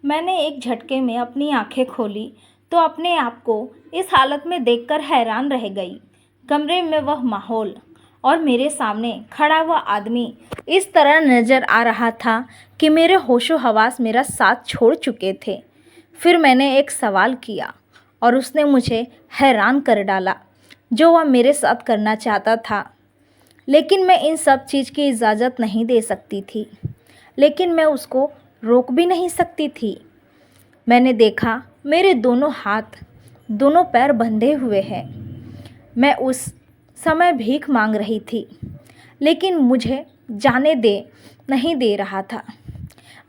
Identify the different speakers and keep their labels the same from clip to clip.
Speaker 1: मैंने एक झटके में अपनी आंखें खोली तो अपने आप को इस हालत में देखकर हैरान रह गई। कमरे में वह माहौल और मेरे सामने खड़ा हुआ आदमी इस तरह नज़र आ रहा था कि मेरे होशो हवास मेरा साथ छोड़ चुके थे। फिर मैंने एक सवाल किया और उसने मुझे हैरान कर डाला, जो वह मेरे साथ करना चाहता था। लेकिन मैं इन सब चीज़ की इजाज़त नहीं दे सकती थी, लेकिन मैं उसको रोक भी नहीं सकती थी। मैंने देखा मेरे दोनों हाथ, दोनों पैर बंधे हुए हैं। मैं उस समय भीख मांग रही थी, लेकिन मुझे जाने नहीं दे रहा था।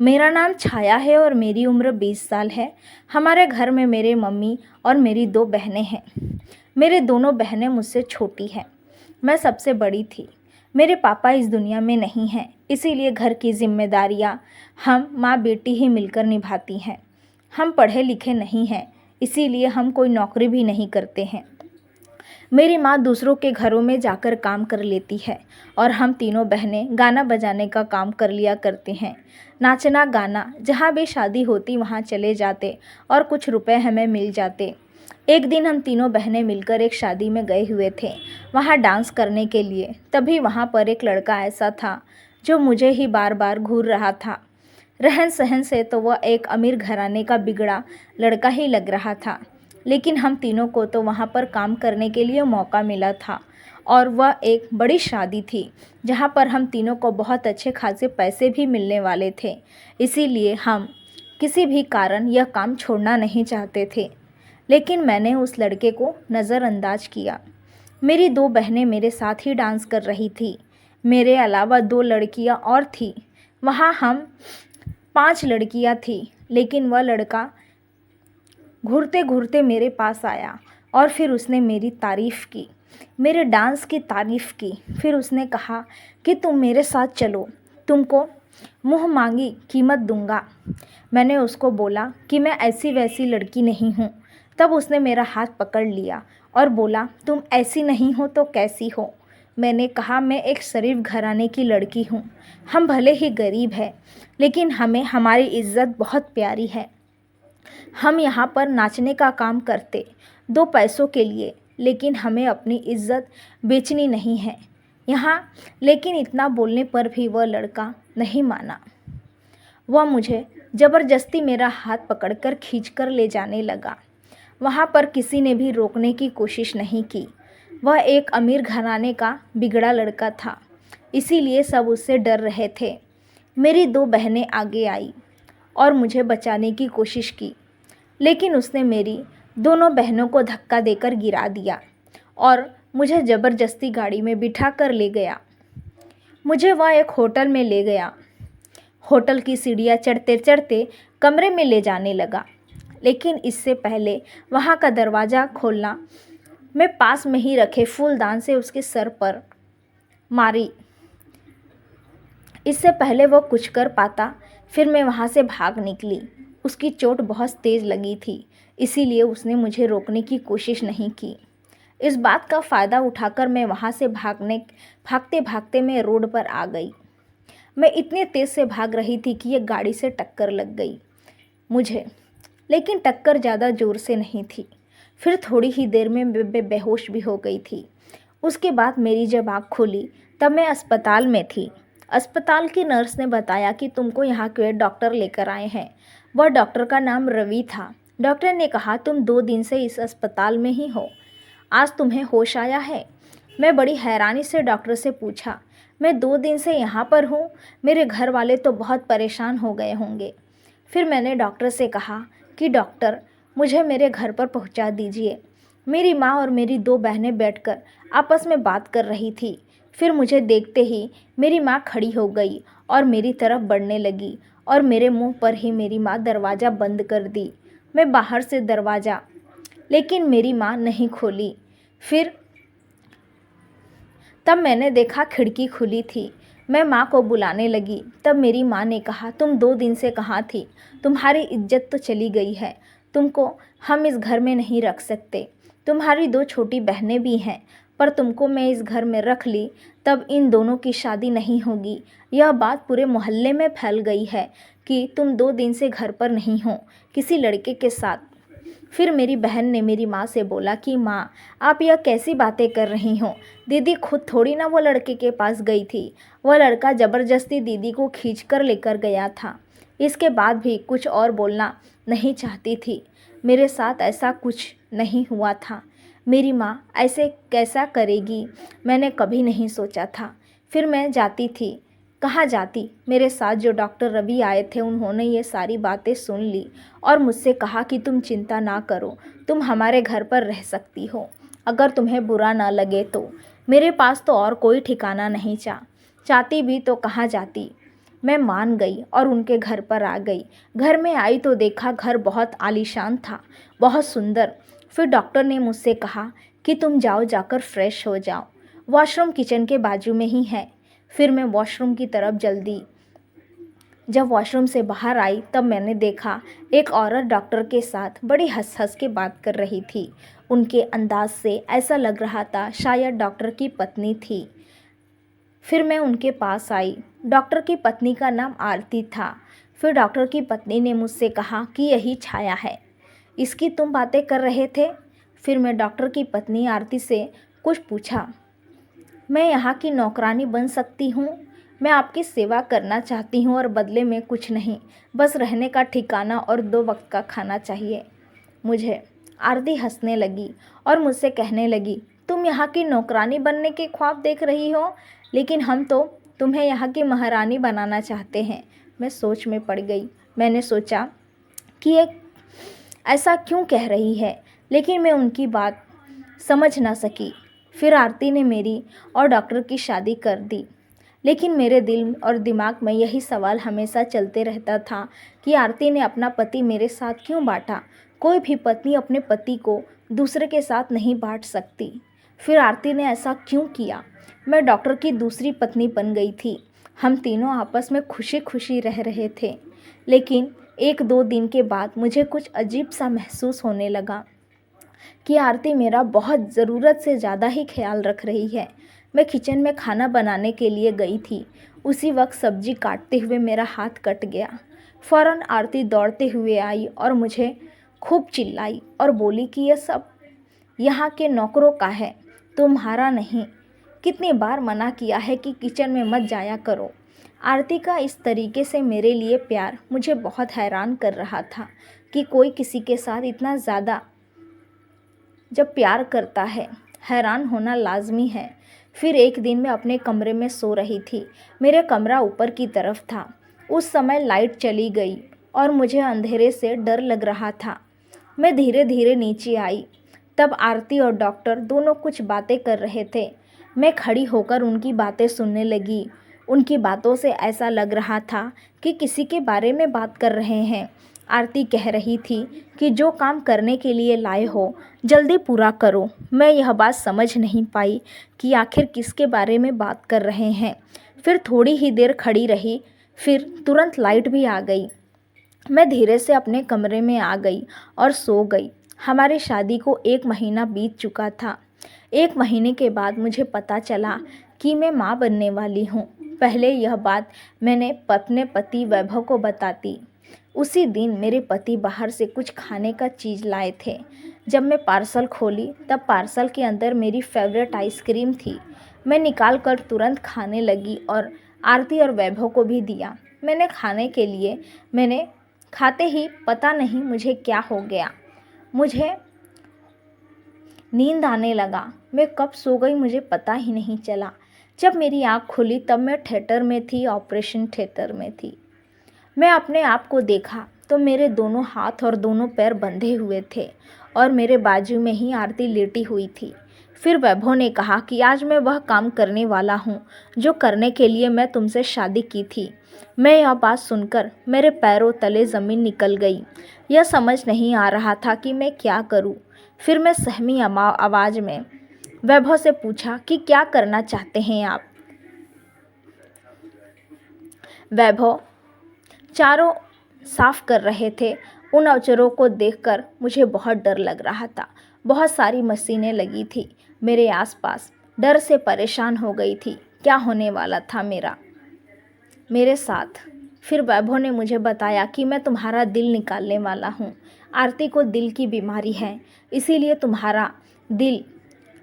Speaker 1: मेरा नाम छाया है और मेरी उम्र 20 साल है। हमारे घर में मेरे मम्मी और मेरी 2 बहनें हैं। मेरे दोनों बहनें मुझसे छोटी हैं। मैं सबसे बड़ी थी। मेरे पापा इस दुनिया में नहीं हैं, इसीलिए घर की जिम्मेदारियां हम माँ बेटी ही मिलकर निभाती हैं। हम पढ़े लिखे नहीं हैं, इसीलिए हम कोई नौकरी भी नहीं करते हैं। मेरी माँ दूसरों के घरों में जाकर काम कर लेती है और हम तीनों बहनें गाना बजाने का काम कर लिया करते हैं। नाचना गाना, जहाँ भी शादी होती वहाँ चले जाते और कुछ रुपए हमें मिल जाते। एक दिन हम तीनों बहनें मिलकर एक शादी में गए हुए थे, वहाँ डांस करने के लिए। तभी वहाँ पर एक लड़का ऐसा था जो मुझे ही बार बार घूर रहा था। रहन सहन से तो वह एक अमीर घराने का बिगड़ा लड़का ही लग रहा था, लेकिन हम तीनों को तो वहाँ पर काम करने के लिए मौका मिला था और वह एक बड़ी शादी थी जहाँ पर हम तीनों को बहुत अच्छे खासे पैसे भी मिलने वाले थे। इसीलिए हम किसी भी कारण यह काम छोड़ना नहीं चाहते थे। लेकिन मैंने उस लड़के को नज़रअंदाज किया। मेरी 2 बहनें मेरे साथ ही डांस कर रही थी। मेरे अलावा 2 लड़कियां और थी। वहाँ हम 5 लड़कियां थी, लेकिन वह लड़का घूरते घूरते मेरे पास आया और फिर उसने मेरी तारीफ़ की, मेरे डांस की तारीफ़ की। फिर उसने कहा कि तुम मेरे साथ चलो, तुमको मुँह मांगी कीमत दूंगा। मैंने उसको बोला कि मैं ऐसी वैसी लड़की नहीं हूँ। तब उसने मेरा हाथ पकड़ लिया और बोला, तुम ऐसी नहीं हो तो कैसी हो? मैंने कहा, मैं एक शरीफ घराने की लड़की हूँ। हम भले ही गरीब हैं, लेकिन हमें हमारी इज़्ज़त बहुत प्यारी है। हम यहाँ पर नाचने का काम करते 2 पैसों के लिए, लेकिन हमें अपनी इज़्ज़त बेचनी नहीं है यहाँ। लेकिन इतना बोलने पर भी वह लड़का नहीं माना। वह मुझे ज़बरदस्ती मेरा हाथ पकड़कर खींचकर ले जाने लगा। वहाँ पर किसी ने भी रोकने की कोशिश नहीं की। वह एक अमीर घराने का बिगड़ा लड़का था, इसीलिए सब उससे डर रहे थे। मेरी 2 बहनें आगे आई और मुझे बचाने की कोशिश की, लेकिन उसने मेरी दोनों बहनों को धक्का देकर गिरा दिया और मुझे ज़बरदस्ती गाड़ी में बिठा कर ले गया। मुझे वह एक होटल में ले गया। होटल की सीढ़ियाँ चढ़ते चढ़ते कमरे में ले जाने लगा, लेकिन इससे पहले वहाँ का दरवाज़ा खोलना मैं पास में ही रखे फूलदान से उसके सर पर मारी। इससे पहले वो कुछ कर पाता, फिर मैं वहाँ से भाग निकली। उसकी चोट बहुत तेज़ लगी थी, इसीलिए उसने मुझे रोकने की कोशिश नहीं की। इस बात का फ़ायदा उठाकर मैं वहाँ से भागते भागते मैं रोड पर आ गई। मैं इतने तेज़ से भाग रही थी कि एक गाड़ी से टक्कर लग गई मुझे, लेकिन टक्कर ज़्यादा ज़ोर से नहीं थी। फिर थोड़ी ही देर में मैं बेहोश भी हो गई थी। उसके बाद मेरी जब आँख खुली तब मैं अस्पताल में थी। अस्पताल की नर्स ने बताया कि तुमको यहाँ के डॉक्टर लेकर आए हैं। वह डॉक्टर का नाम रवि था। डॉक्टर ने कहा, तुम 2 दिन से इस अस्पताल में ही हो, आज तुम्हें होश आया है? मैं बड़ी हैरानी से डॉक्टर से पूछा, मैं 2 दिन से यहाँ पर हूँ, मेरे घर वाले तो बहुत परेशान हो गए होंगे। फिर मैंने डॉक्टर से कहा कि डॉक्टर, मुझे मेरे घर पर पहुँचा दीजिए। मेरी माँ और मेरी 2 बहनें बैठकर आपस में बात कर रही थी। फिर मुझे देखते ही मेरी माँ खड़ी हो गई और मेरी तरफ बढ़ने लगी और मेरे मुंह पर ही मेरी माँ दरवाज़ा बंद कर दी। मैं बाहर से दरवाज़ा, लेकिन मेरी माँ नहीं खोली। फिर तब मैंने देखा खिड़की खुली थी। मैं माँ को बुलाने लगी, तब मेरी माँ ने कहा, तुम 2 दिन से कहाँ थी? तुम्हारी इज्जत तो चली गई है, तुमको हम इस घर में नहीं रख सकते। तुम्हारी 2 छोटी बहनें भी हैं, पर तुमको मैं इस घर में रख ली तब इन दोनों की शादी नहीं होगी। यह बात पूरे मोहल्ले में फैल गई है कि तुम 2 दिन से घर पर नहीं हो किसी लड़के के साथ। फिर मेरी बहन ने मेरी माँ से बोला कि माँ, आप यह कैसी बातें कर रही हो? दीदी खुद थोड़ी ना वो लड़के के पास गई थी। वह लड़का ज़बरदस्ती दीदी को खींच कर लेकर गया था। इसके बाद भी कुछ और बोलना नहीं चाहती थी। मेरे साथ ऐसा कुछ नहीं हुआ था। मेरी माँ ऐसे कैसा करेगी, मैंने कभी नहीं सोचा था। फिर मैं जाती थी। कहाँ जाती? मेरे साथ जो डॉक्टर रवि आए थे उन्होंने ये सारी बातें सुन ली और मुझसे कहा कि तुम चिंता ना करो, तुम हमारे घर पर रह सकती हो, अगर तुम्हें बुरा ना लगे तो। मेरे पास तो और कोई ठिकाना नहीं चाहती भी तो कहाँ जाती। मैं मान गई और उनके घर पर आ गई। घर में आई तो देखा घर बहुत आलीशान था, बहुत सुंदर। फिर डॉक्टर ने मुझसे कहा कि तुम जाओ, जाकर फ्रेश हो जाओ, वॉशरूम किचन के बाजू में ही है। फिर मैं वॉशरूम की तरफ जब वॉशरूम से बाहर आई तब मैंने देखा एक औरत डॉक्टर के साथ बड़ी हंस हंस के बात कर रही थी। उनके अंदाज से ऐसा लग रहा था शायद डॉक्टर की पत्नी थी। फिर मैं उनके पास आई। डॉक्टर की पत्नी का नाम आरती था। फिर डॉक्टर की पत्नी ने मुझसे कहा कि यही छाया है, इसकी तुम बातें कर रहे थे। फिर मैं डॉक्टर की पत्नी आरती से कुछ पूछा। मैं यहाँ की नौकरानी बन सकती हूँ? मैं आपकी सेवा करना चाहती हूँ और बदले में कुछ नहीं, बस रहने का ठिकाना और 2 वक्त का खाना चाहिए मुझे। आरती हंसने लगी और मुझसे कहने लगी, तुम यहाँ की नौकरानी बनने के ख्वाब देख रही हो, लेकिन हम तो तुम्हें यहाँ की महारानी बनाना चाहते हैं। मैं सोच में पड़ गई। मैंने सोचा कि ये ऐसा क्यों कह रही है, लेकिन मैं उनकी बात समझ ना सकी। फिर आरती ने मेरी और डॉक्टर की शादी कर दी। लेकिन मेरे दिल और दिमाग में यही सवाल हमेशा चलते रहता था कि आरती ने अपना पति मेरे साथ क्यों बांटा। कोई भी पत्नी अपने पति को दूसरे के साथ नहीं बांट सकती। फिर आरती ने ऐसा क्यों किया? मैं डॉक्टर की दूसरी पत्नी बन गई थी। हम तीनों आपस में खुशी खुशी रह रहे थे। लेकिन 1-2 दिन के बाद मुझे कुछ अजीब सा महसूस होने लगा कि आरती मेरा बहुत ज़रूरत से ज़्यादा ही ख्याल रख रही है। मैं किचन में खाना बनाने के लिए गई थी। उसी वक्त सब्जी काटते हुए मेरा हाथ कट गया। फ़ौरन आरती दौड़ते हुए आई और मुझे खूब चिल्लाई और बोली कि यह सब यहाँ के नौकरों का है, तुम्हारा नहीं। कितनी बार मना किया है कि किचन में मत जाया करो। आरती का इस तरीके से मेरे लिए प्यार मुझे बहुत हैरान कर रहा था कि कोई किसी के साथ इतना ज़्यादा जब प्यार करता है, हैरान होना लाजमी है। फिर एक दिन मैं अपने कमरे में सो रही थी। मेरे कमरा ऊपर की तरफ था। उस समय लाइट चली गई और मुझे अंधेरे से डर लग रहा था। मैं धीरे धीरे नीचे आई। तब आरती और डॉक्टर दोनों कुछ बातें कर रहे थे। मैं खड़ी होकर उनकी बातें सुनने लगी। उनकी बातों से ऐसा लग रहा था कि किसी के बारे में बात कर रहे हैं। आरती कह रही थी कि जो काम करने के लिए लाए हो जल्दी पूरा करो। मैं यह बात समझ नहीं पाई कि आखिर किसके बारे में बात कर रहे हैं। फिर थोड़ी ही देर खड़ी रही, फिर तुरंत लाइट भी आ गई। मैं धीरे से अपने कमरे में आ गई और सो गई। हमारी शादी को 1 महीना बीत चुका था। 1 महीने के बाद मुझे पता चला कि मैं माँ बनने वाली हूँ। पहले यह बात मैंने अपने पति वैभव को बताती। उसी दिन मेरे पति बाहर से कुछ खाने का चीज़ लाए थे। जब मैं पार्सल खोली तब पार्सल के अंदर मेरी फेवरेट आइसक्रीम थी। मैं निकाल कर तुरंत खाने लगी और आरती और वैभव को भी दिया। मैंने खाते ही पता नहीं मुझे क्या हो गया, मुझे नींद आने लगा। मैं कब सो गई मुझे पता ही नहीं चला। जब मेरी आँख खुली तब मैं थिएटर में थी, ऑपरेशन थिएटर में थी। मैं अपने आप को देखा तो मेरे दोनों हाथ और दोनों पैर बंधे हुए थे और मेरे बाजू में ही आरती लेटी हुई थी। फिर वैभव ने कहा कि आज मैं वह काम करने वाला हूँ जो करने के लिए मैं तुमसे शादी की थी। मैं यह बात सुनकर मेरे पैरों तले ज़मीन निकल गई। यह समझ नहीं आ रहा था कि मैं क्या करूँ। फिर मैं सहमी आवाज़ में वैभव से पूछा कि क्या करना चाहते हैं आप। वैभव चारों साफ कर रहे थे। उन अवचरों को देखकर मुझे बहुत डर लग रहा था। बहुत सारी मशीनें लगी थी मेरे आसपास। डर से परेशान हो गई थी क्या होने वाला था मेरे साथ। फिर वैभव ने मुझे बताया कि मैं तुम्हारा दिल निकालने वाला हूँ। आरती को दिल की बीमारी है, इसीलिए तुम्हारा दिल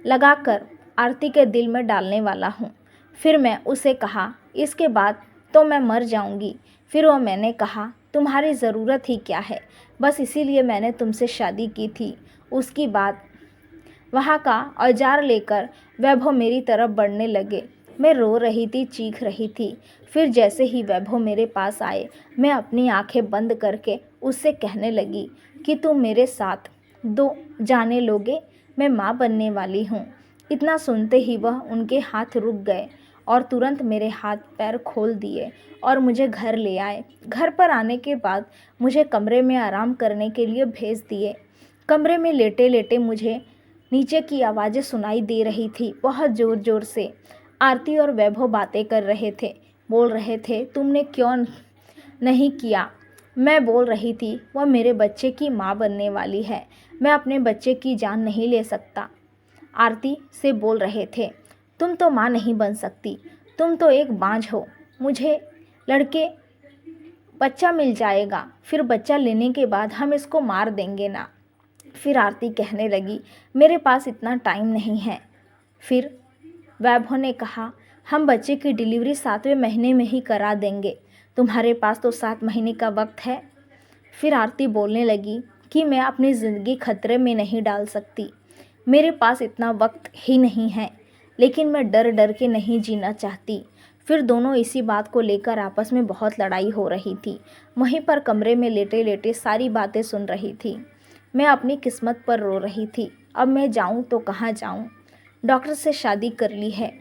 Speaker 1: लगाकर आरती के दिल में डालने वाला हूँ। फिर मैं उसे कहा, इसके बाद तो मैं मर जाऊँगी। फिर वो मैंने कहा, तुम्हारी ज़रूरत ही क्या है, बस इसीलिए मैंने तुमसे शादी की थी। उसकी बात वहाँ का औजार लेकर वैभव मेरी तरफ बढ़ने लगे। मैं रो रही थी, चीख रही थी। फिर जैसे ही वैभव मेरे पास आए, मैं अपनी आंखें बंद करके उससे कहने लगी कि तुम मेरे साथ दो जाने लोगे, मैं माँ बनने वाली हूँ। इतना सुनते ही वह उनके हाथ रुक गए और तुरंत मेरे हाथ पैर खोल दिए और मुझे घर ले आए। घर पर आने के बाद मुझे कमरे में आराम करने के लिए भेज दिए। कमरे में लेटे लेटे मुझे नीचे की आवाज़ें सुनाई दे रही थी, बहुत ज़ोर ज़ोर से। आरती और वैभव बातें कर रहे थे, बोल रहे थे, तुमने क्यों नहीं किया। मैं बोल रही थी, वह मेरे बच्चे की माँ बनने वाली है, मैं अपने बच्चे की जान नहीं ले सकता। आरती से बोल रहे थे, तुम तो माँ नहीं बन सकती, तुम तो एक बांझ हो, मुझे लड़के बच्चा मिल जाएगा, फिर बच्चा लेने के बाद हम इसको मार देंगे ना। फिर आरती कहने लगी, मेरे पास इतना टाइम नहीं है। फिर वैभव ने कहा, हम बच्चे की डिलीवरी 7वें महीने में ही करा देंगे, तुम्हारे पास तो 7 महीने का वक्त है। फिर आरती बोलने लगी कि मैं अपनी ज़िंदगी खतरे में नहीं डाल सकती, मेरे पास इतना वक्त ही नहीं है, लेकिन मैं डर डर के नहीं जीना चाहती। फिर दोनों इसी बात को लेकर आपस में बहुत लड़ाई हो रही थी। वहीं पर कमरे में लेटे लेटे सारी बातें सुन रही थी। मैं अपनी किस्मत पर रो रही थी, अब मैं जाऊं तो कहाँ जाऊं। डॉक्टर से शादी कर ली है,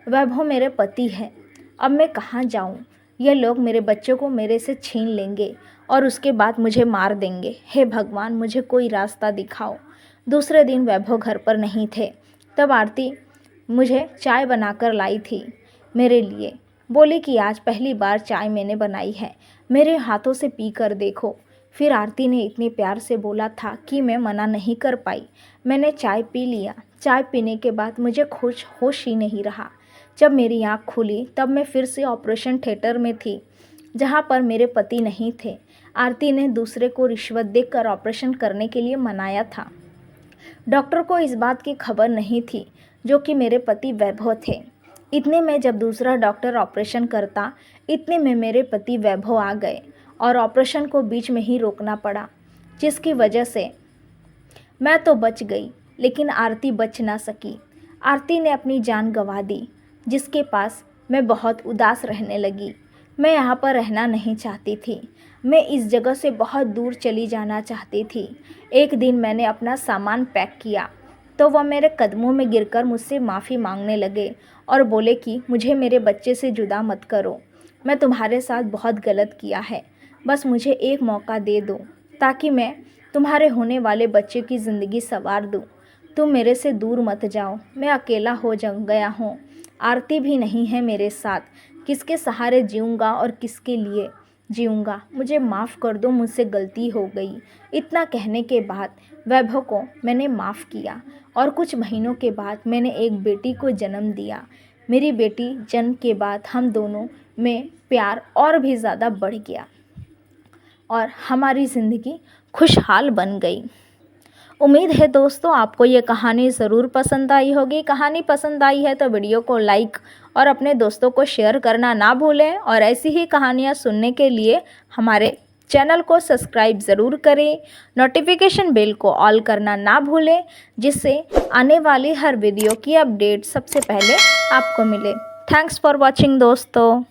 Speaker 1: वैभव मेरे पति है, अब मैं कहाँ जाऊं। ये लोग मेरे बच्चों को मेरे से छीन लेंगे और उसके बाद मुझे मार देंगे। हे भगवान, मुझे कोई रास्ता दिखाओ। दूसरे दिन वैभव घर पर नहीं थे, तब आरती मुझे चाय बनाकर लाई थी मेरे लिए। बोली कि आज पहली बार चाय मैंने बनाई है, मेरे हाथों से पी कर देखो। फिर आरती ने इतने प्यार से बोला था कि मैं मना नहीं कर पाई। मैंने चाय पी लिया। चाय पीने के बाद मुझे होश ही नहीं रहा। जब मेरी आँख खुली तब मैं फिर से ऑपरेशन थिएटर में थी, जहाँ पर मेरे पति नहीं थे। आरती ने दूसरे को रिश्वत देकर ऑपरेशन करने के लिए मनाया था। डॉक्टर को इस बात की खबर नहीं थी जो कि मेरे पति वैभव थे। इतने में जब दूसरा डॉक्टर ऑपरेशन करता, इतने में मेरे पति वैभव आ गए और ऑपरेशन को बीच में ही रोकना पड़ा, जिसकी वजह से मैं तो बच गई, लेकिन आरती बच ना सकी। आरती ने अपनी जान गंवा दी, जिसके पास मैं बहुत उदास रहने लगी। मैं यहाँ पर रहना नहीं चाहती थी, मैं इस जगह से बहुत दूर चली जाना चाहती थी। एक दिन मैंने अपना सामान पैक किया तो वह मेरे कदमों में गिरकर मुझसे माफ़ी मांगने लगे और बोले कि मुझे मेरे बच्चे से जुदा मत करो, मैं तुम्हारे साथ बहुत गलत किया है, बस मुझे एक मौका दे दो ताकि मैं तुम्हारे होने वाले बच्चे की ज़िंदगी संवार दूँ। तुम मेरे से दूर मत जाओ, मैं अकेला हो गया हूँ। आरती भी नहीं है मेरे साथ, किसके सहारे जीऊँगा और किसके लिए जीऊँगा, मुझे माफ़ कर दो, मुझसे गलती हो गई। इतना कहने के बाद वैभव को मैंने माफ़ किया और कुछ महीनों के बाद मैंने एक बेटी को जन्म दिया। मेरी बेटी जन्म के बाद हम दोनों में प्यार और भी ज़्यादा बढ़ गया और हमारी ज़िंदगी खुशहाल बन गई। उम्मीद है दोस्तों आपको ये कहानी ज़रूर पसंद आई होगी। कहानी पसंद आई है तो वीडियो को लाइक और अपने दोस्तों को शेयर करना ना भूलें और ऐसी ही कहानियाँ सुनने के लिए हमारे चैनल को सब्सक्राइब ज़रूर करें। नोटिफिकेशन बेल को ऑल करना ना भूलें, जिससे आने वाली हर वीडियो की अपडेट सबसे पहले आपको मिले। थैंक्स फॉर वॉचिंग दोस्तों।